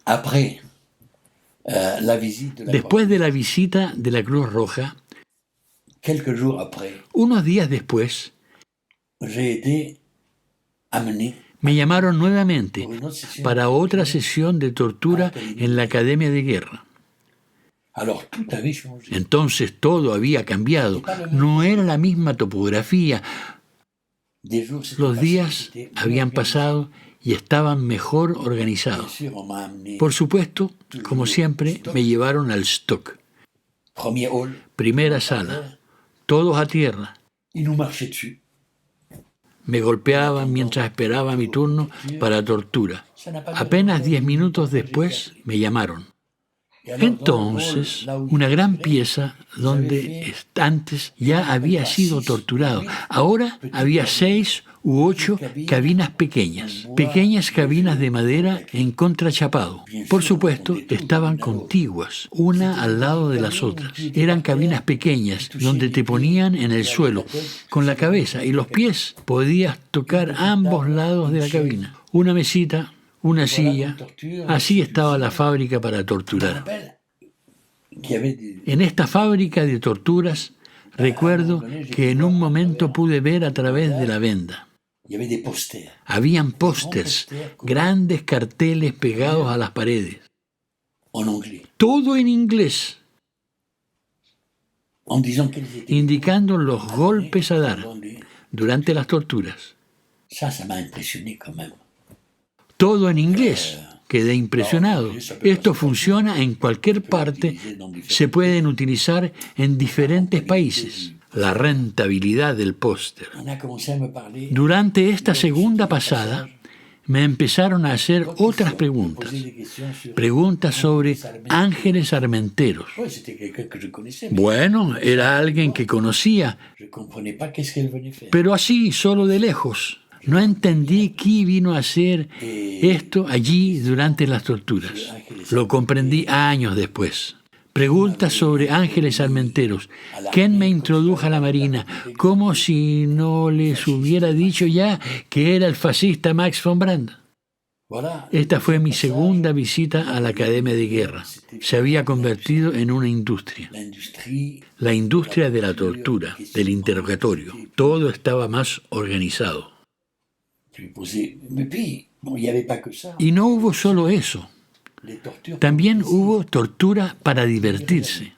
Après la visite de la Después de la visita de la Cruz Roja, quelques jours après, unos días después, j'ai été amené me llamaron nuevamente pour une autre session. para otra sesión de tortura en la Academia de Guerra. Alors tout avait changé. Entonces todo había cambiado. No era la misma topografía. Des jours s'étaient Los passés, días j'étais habían mieux organisé. pasado y estaban mejor Bien organizados. sûr, on m'a amené Por supuesto, como siempre, me llevaron al stock. premier hall, Primera sala. Todos a tierra. ils nous marchaient dessus. Me golpeaban mientras esperaba mi turno para tortura. Ça n'a pas Apenas duré 10 minutos longtemps, después me llamaron. Et alors, dans le Entonces, hall, là où una il gran était, pieza donde antes ya había sido torturado. Ahora había 6 u 8 cabinas pequeñas cabinas de madera en contrachapado. Por supuesto, estaban contiguas, una al lado de las otras. Eran cabinas pequeñas donde te ponían en el suelo. Con la cabeza y los pies podías tocar ambos lados de la cabina. Una mesita, una silla. Así estaba la fábrica para je me torturar. rappelle qu'il y avait des... En esta fábrica de torturas, recuerdo que en un momento pude ver a través de la venda. Il y avait des posters Habían pósters, grandes carteles pegados a las paredes. en anglais, Todo en inglés, en disant quels étaient indicando los golpes a dar pendant les- durante las torturas. Ça m'a impressionné quand même. Todo en inglés. Quedé impresionado. Esto funciona en cualquier parte, se pueden utilizar en diferentes países. La rentabilidad del póster. On a commencé à me parler. Durante esta segunda pasada, me empezaron a hacer otras preguntas. Poser des questions sur... Preguntas sobre ángeles armenteros. Ouais, c'était quelqu'un que je connaissais, mais Bueno, era alguien que conocía, je comprenais pas qu'est-ce qu'elle venait faire. pero así, solo de lejos. No entendí qué vino a hacer esto allí durante las torturas. Lo comprendí años después. Preguntas sobre ángeles armenteros. ¿Quién me introdujo a la Marina? Como si no les hubiera dicho ya que era el fascista Max von Brandt. Voilà. Esta fue mi segunda visita a la Academia de Guerra. Se había convertido en una industria. L'industrie, La industria de la tortura, del interrogatorio. Todo estaba más organizado. je lui posais... Mais puis, bon, il n'y avait pas que ça. Y no hubo solo eso. Les tortures... También hubo tortura para divertirse.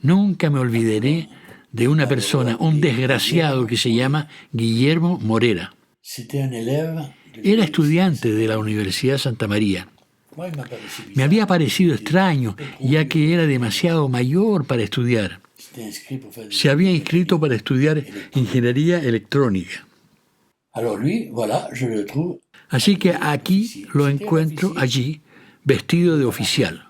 Nunca me olvidaré de una persona, un desgraciado que se llama Guillermo Morera. C'était un élève... de- Era estudiante de la Universidad Santa María. Moi, il m'a paru Me había parecido extraño, ya que era demasiado mayor para estudiar. C'était inscrit pour faire... Se había inscrito para estudiar ingeniería electrónica. Alors lui, voilà, je le trouve, Así que aquí lo encuentro allí, vestido de oficial.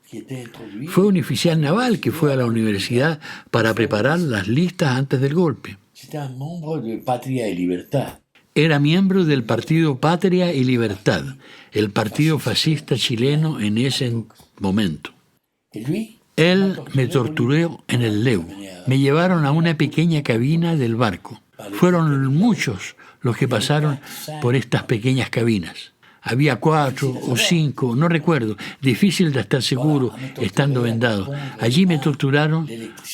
qui était introduit... Fue un oficial naval que fue a la universidad para preparar las listas antes del golpe. C'était un membre de Patria y Libertad. Era miembro del partido Patria y Libertad, el partido fascista chileno en ese momento. Et lui, Él me torturó en el Leu. Me llevaron a una pequeña cabina del barco. Fueron muchos los que pasaron por estas pequeñas cabinas. Había 4 o 5, no recuerdo, difícil de estar seguro estando vendado. Allí me torturaron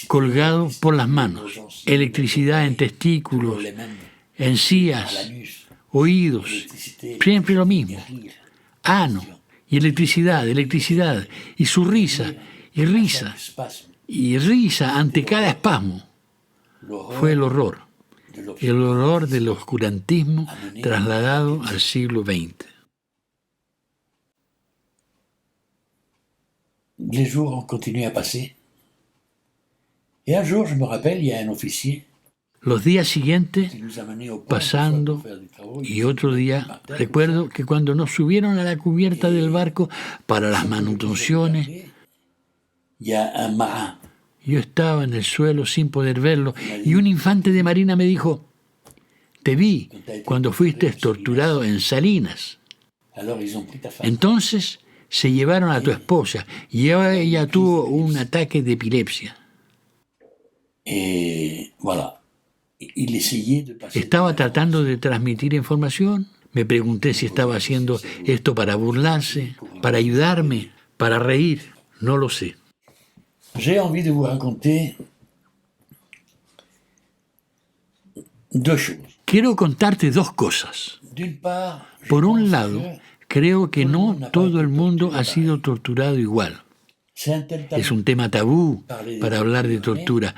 colgado por las manos, electricidad en testículos, les mêmes, encías, l'anus, oídos, l'électricité, siempre lo mismo. rire. Ano y electricidad, y su risa, y risa, Spasme, y risa ante cada espasmo. l'horreur Fue el horror, de l'objet. el horror del oscurantismo trasladado al siglo XX. Les jours ont continué à passer. Et un jour, je me rappelle, il y a un officier Los días siguientes, qui nous a menés au pont pasando, pour faire des travaux. y otro día, recuerdo que cuando nos subieron a la cubierta del barco para las manutenciones, Il y a un marin. yo estaba en el suelo sin poder verlo, y un infante de marina me dijo: te vi cuando fuiste torturado en Salinas. Alors ils ont pris ta femme. Entonces se llevaron a tu esposa y ella tuvo un ataque de epilepsia. Et voilà. Il essayait de passer. Estaba tratando de transmitir información. Me pregunté si estaba haciendo esto para burlarse. para ayudarme, para reír, no lo sé. J'ai envie de vous raconter deux choses. Quiero contarte dos cosas. D'une part, je Por un pense lado, que creo que no todo el mundo ha sido torturado igual. c'est un tel tabou. Es un tema tabú para hablar de tortura,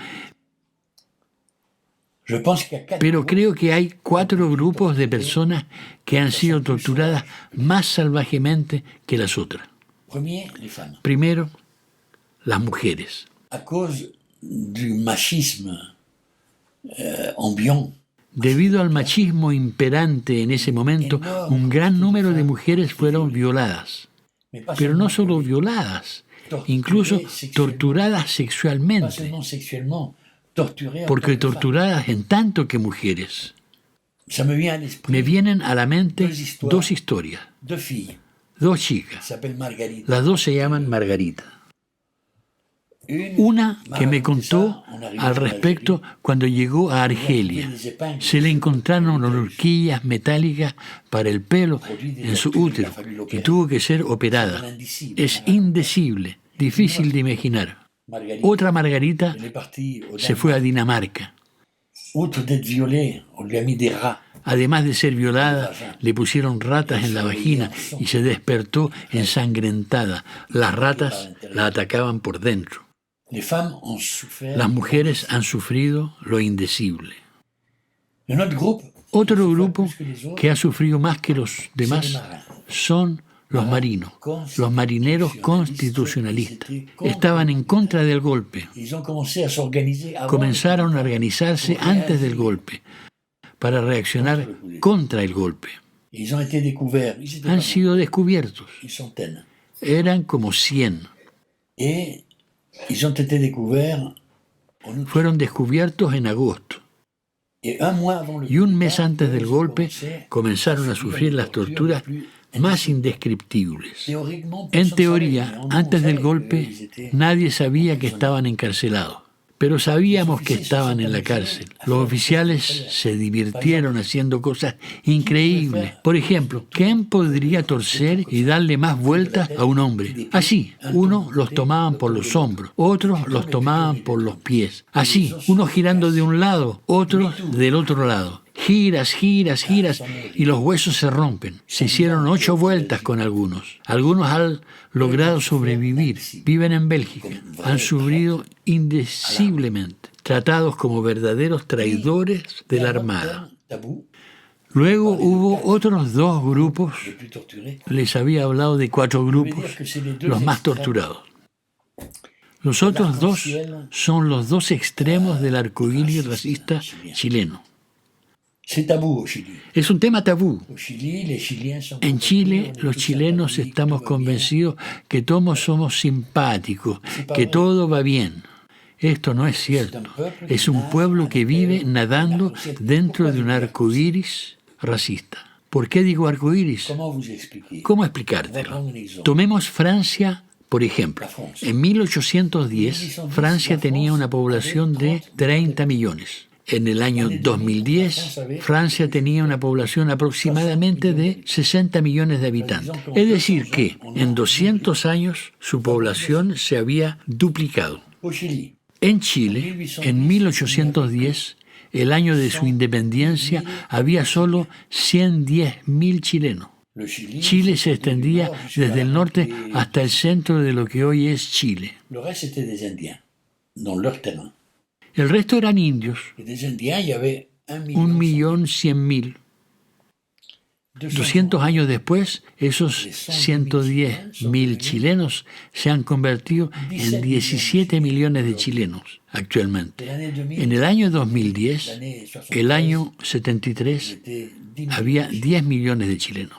Je pense qu'il y a quatre pero groupes. creo que hay 4 grupos de personas que han sido torturadas más salvajemente que las otras. Premier, les femmes. Primero, las mujeres. À cause du machisme ambiant, Debido al machismo imperante en ese momento, un gran número de mujeres fueron violadas. mais pas Pero no seulement solo violadas, incluso torturadas pas sexualmente, seulement sexuellement, torturées en porque tant que femmes. torturadas en tanto que mujeres. Ça me vient à l'esprit Me vienen a la mente 2 historias, deux filles 2 qui chicas. s'appellent Marguerite. Las 2 se llaman Margarita. Una que me contó al respecto cuando llegó a Argelia. Se le encontraron horquillas metálicas para el pelo en su útero y tuvo que ser operada. Es indecible, difícil de imaginar. Marguerite, Otra Margarita elle est partie au se fue a Dinamarca. Outre d'être violée, on lui a mis des rats. Además de ser violada, le pusieron ratas en la vagina y se despertó ensangrentada. Las ratas la atacaban por dentro. Les femmes ont souffert. Las mujeres han sufrido lo indecible. Un autre groupe Otro grupo que ha sufrido más que los demás son los marinos, los marineros constitucionalistas. Estaban en contra del golpe. ils ont commencé à s'organiser avant. Comenzaron a organizarse antes del golpe para reaccionar contra el golpe. Ils ont été découverts. Ils étaient Han pas sido descubiertos. une centaine. Eran como 100. Et ils ont été découverts en août. Fueron descubiertos en agosto. Et un mois avant le Y un coup mes d'État, antes del ils ont golpe commencé comenzaron a sufrir las torturas más indescriptibles. théoriquement, En personne teoría, savait, mais on antes del savait golpe, qu'ils étaient- nadie sabía que estaban encarcelados. Pero sabíamos que estaban en la cárcel. Los oficiales se divirtieron haciendo cosas increíbles. Por ejemplo, ¿quién podría torcer y darle más vueltas a un hombre? Así, unos los tomaban por los hombros, otros los tomaban por los pies. Así, unos girando de un lado, otros del otro lado. Giras, giras, giras, y los huesos se rompen. Se hicieron 8 vueltas con algunos. Algunos han logrado sobrevivir. Viven en Bélgica. Han sufrido indeciblemente. Tratados como verdaderos traidores de la Armada. Tabou, Luego hubo otros 2 grupos. les plus torturés. Les había hablado de 4 grupos, los más torturados. Los otros 2 son los 2 extremos del arcoíris racista chileno. C'est tabou au Chili. Es un tema tabú. Au Chili, les Chiliens sont En Chile, on est los tous chilenos sympathiques, estamos tout va bien. convencidos que todos somos simpáticos, que todo va bien. Esto no es cierto. Es un pueblo que vive nadando dentro de un arco iris racista. ¿Por qué digo arco iris? Comment vous expliquer? ¿Cómo On va explicártelo? prendre un exemple. Tomemos Francia, por ejemplo. En 1810, Francia tenía una población de 30 millones. En el año 2010, Francia tenía una población aproximadamente de 60 millones de habitantes. Es decir que en 200 años su población se había duplicado. Au Chili, En Chile, en 1810, el año de su independencia, había solo 110.000 chilenos. le Chili, Chile se extendía jusqu'à desde el la norte moitié. hasta el centro de lo que hoy es Chile. Le reste, c'était des Indiens, dans leur terrain. El resto eran indios, Et des Indiens, il y avait 1,1 1.100.000. 200 años después, esos 110.000 chilenos se han convertido en 17 millones de chilenos actualmente. L'année 2000, En el año 2010, l'année 73, el año 73, c'était 10 había 10 millones de chilenos.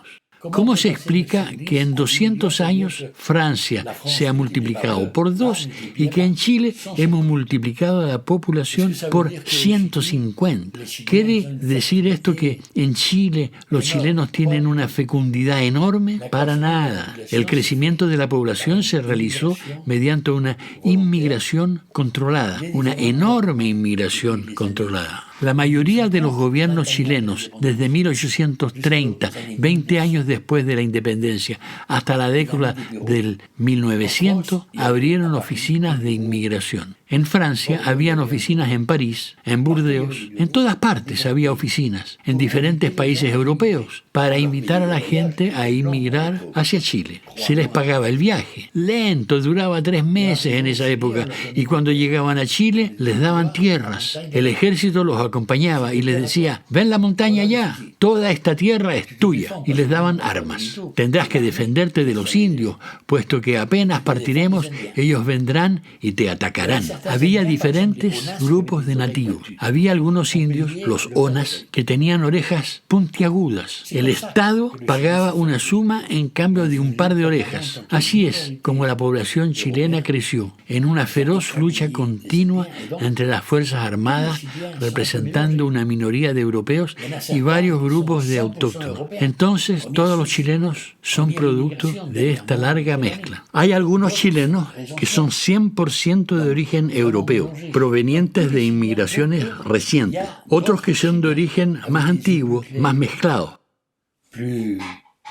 ¿Cómo se explica que en 200 años Francia se ha multiplicado por 2 y que en Chile hemos multiplicado la población por 150? ¿Quiere decir esto que en Chile los chilenos tienen una fecundidad enorme? Para nada. El crecimiento de la población se realizó mediante una inmigración controlada, una enorme inmigración controlada. La mayoría de los gobiernos chilenos, desde 1830, 20 años después de la independencia, hasta la década del 1900, abrieron oficinas de inmigración. En Francia habían oficinas en París, en Burdeos, en todas partes había oficinas, en diferentes países europeos, para invitar a la gente a inmigrar hacia Chile. Se les pagaba el viaje. Lento, duraba 3 meses en esa época, y cuando llegaban a Chile les daban tierras. El ejército los acompañaba y les decía: ven la montaña allá, toda esta tierra es tuya, y les daban armas. Tendrás que defenderte de los indios, puesto que apenas partiremos, ellos vendrán y te atacarán. Había diferentes grupos de nativos. Había algunos indios, los onas, que tenían orejas puntiagudas. El Estado pagaba una suma en cambio de un par de orejas. Así es como la población chilena creció, en una feroz lucha continua entre las Fuerzas Armadas, representando una minoría de europeos y varios grupos de autóctonos. Entonces, todos los chilenos son producto de esta larga mezcla. Hay algunos chilenos que son 100% de origen europeo, provenientes de inmigraciones recientes. Otros que son de origen más antiguo, más mezclado.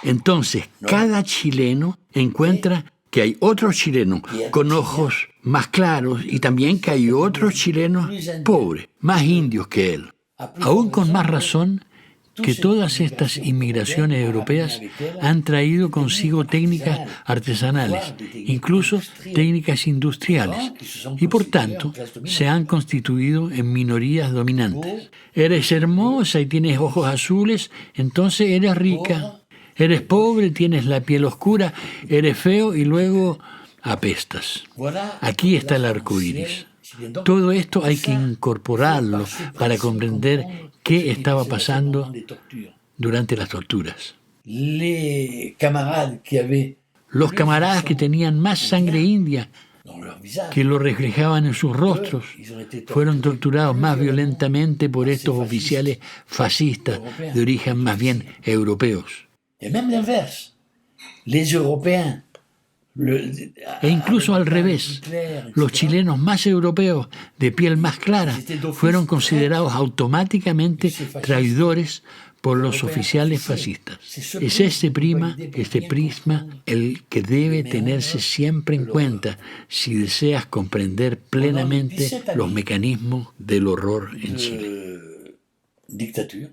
Entonces, cada chileno encuentra que hay otros chilenos con ojos más claros y también que hay otros chilenos pobres, más indios que él. Aún con más razón que todas estas inmigraciones europeas han traído consigo técnicas artesanales, incluso técnicas industriales, y por tanto se han constituido en minorías dominantes. Eres hermosa y tienes ojos azules, entonces eres rica. Eres pobre, tienes la piel oscura, eres feo y luego apestas. Aquí está el arco iris. Todo esto hay que incorporarlo para comprender qué estaba pasando durante las torturas. Los camaradas que tenían más sangre india, que lo reflejaban en sus rostros, fueron torturados más violentamente por estos oficiales fascistas de origen más bien europeos. E incluso al revés, los chilenos más europeos, de piel más clara, fueron considerados automáticamente traidores por los oficiales fascistas. Es este prisma el que debe tenerse siempre en cuenta si deseas comprender plenamente los mecanismos del horror en Chile.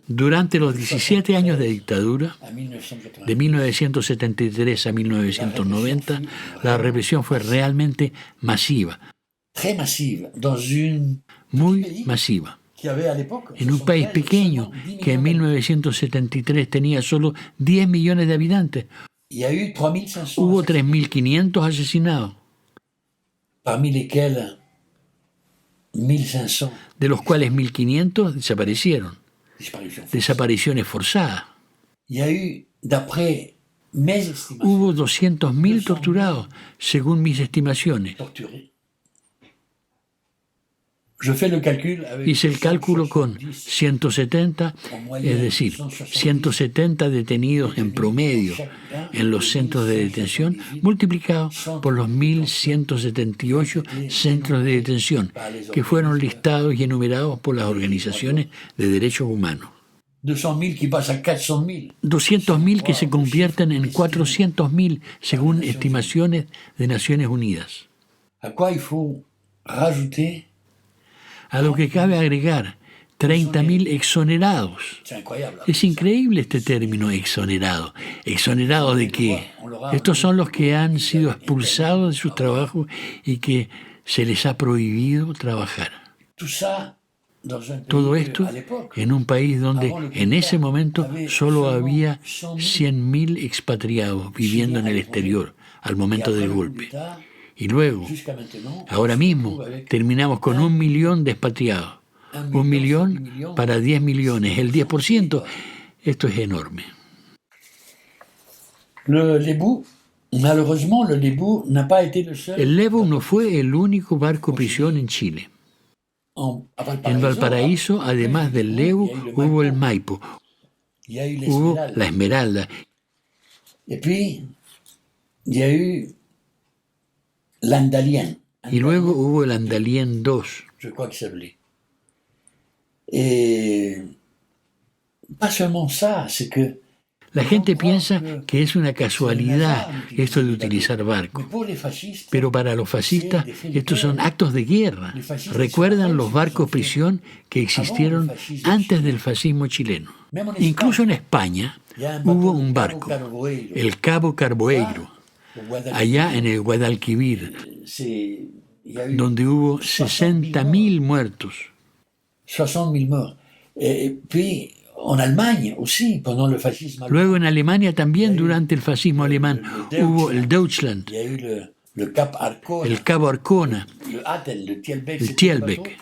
Durante los 17 años de dictadura, de 1973 a 1990, la represión fue realmente masiva, muy masiva. En un país pequeño que en 1973 tenía solo 10 millones de habitantes, hubo 3.500 asesinados, de los cuales 1.500 desaparecieron. Desapariciones forzadas. Hubo 200.000 torturados, según mis estimaciones. Hice el cálculo con 170, es decir, 170 detenidos en promedio en los centros de detención, multiplicado por los 1.178 centros de detención que fueron listados y enumerados por las organizaciones de derechos humanos. 200.000 que se convierten en 400.000 según estimaciones de Naciones Unidas. A lo que cabe agregar 30.000 exonerados. Es increíble este término, exonerado. ¿Exonerado de qué? Estos son los que han sido expulsados de sus trabajos y que se les ha prohibido trabajar. Todo esto en un país donde en ese momento solo había 100.000 expatriados viviendo en el exterior al momento del golpe. Y luego, ahora mismo, terminamos con 1 millón de expatriados. 1 millón para 10 millones, el 10%. Esto es enorme. El Lebu no fue el único barco prisión en Chile. En Valparaíso, además del Lebu, hubo el Maipo, hubo la Esmeralda. Y luego hubo el Andalien II. Et pas seulement ça, c'est que La gente piensa que es una casualidad esto de utilizar barcos, pero para los fascistas estos son actos de guerra. Recuerdan los barcos prisión que existieron antes del fascismo chileno. Incluso en España hubo un barco, el Cabo Carboeiro, allá en el Guadalquivir, donde hubo 60.000 muertos. 60.000 morts. Et puis, en Allemagne aussi, pendant le fascisme allemand. Luego en Alemania también durante el fascismo alemán hubo el Deutschland, Il y a eu le Cap Arcona, el Cabo Arcona, le Atel, le Tielbeck. el Tielbeck.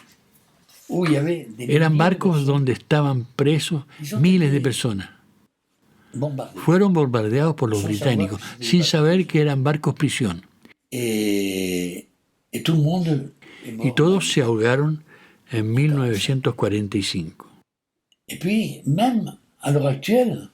Où il y avait des Eran milliers de barcos personnes donde estaban presos miles de personas. bombardées. Fueron bombardeados por los británicos sin saber que eran barcos prisión. Et tout le monde est mort. Y todos se ahogaron en 1945. Et puis, même à l'heure actuelle,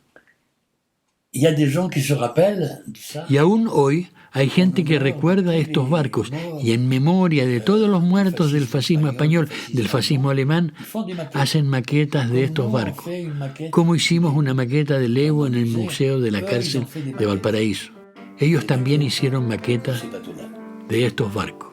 il y a des gens qui se rappellent de ça. Y aún hoy hay gente que recuerda estos barcos y en memoria de todos los muertos del fascismo español, del fascismo alemán, Ils font des maquettes. hacen maquetas de estos Nous, on barcos. fait une maquette. Como hicimos una maqueta del Evo en el Museo de la Cárcel de Valparaíso. Ellos también hicieron maquetas Ces bateaux-là. de estos barcos.